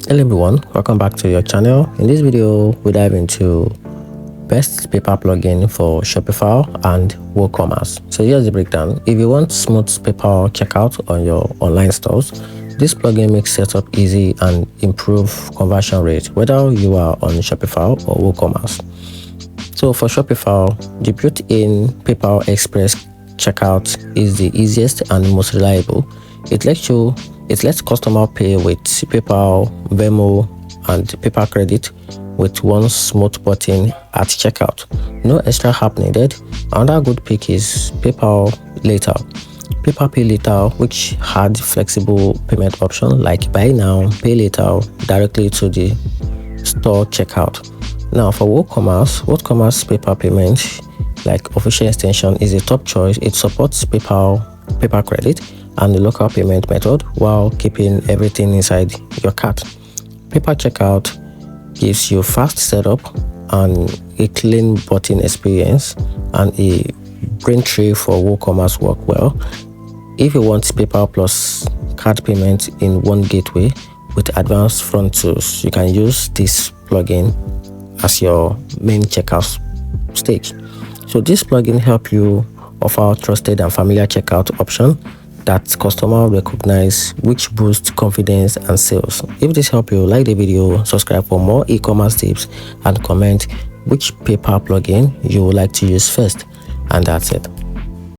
Hello everyone, welcome back to your channel. In this video, we dive into best PayPal plugin for Shopify and WooCommerce. So here's the breakdown. If you want smooth PayPal checkout on your online stores, this plugin makes setup easy and improve conversion rate, whether you are on Shopify or WooCommerce. So for Shopify, the built-in PayPal Express checkout is the easiest and most reliable. It lets customer pay with PayPal, Venmo, and PayPal credit with one smooth button at checkout. No extra app needed. Another good pick is PayPal Later. PayPal Pay Later, which had flexible payment option like buy now, pay later directly to the store checkout. Now for WooCommerce PayPal payment like official extension is a top choice. It supports PayPal credit and the local payment method while keeping everything inside your cart. PayPal checkout gives you fast setup and a clean button experience, and a Braintree for WooCommerce work well. If you want PayPal plus card payment in one gateway with advanced front tools, you can use this plugin as your main checkout stage. So this plugin helps you offer trusted and familiar checkout option that customers recognize, which boosts confidence and sales. If this helped you, like the video, subscribe for more e-commerce tips, and comment which PayPal plugin you would like to use first. And that's it.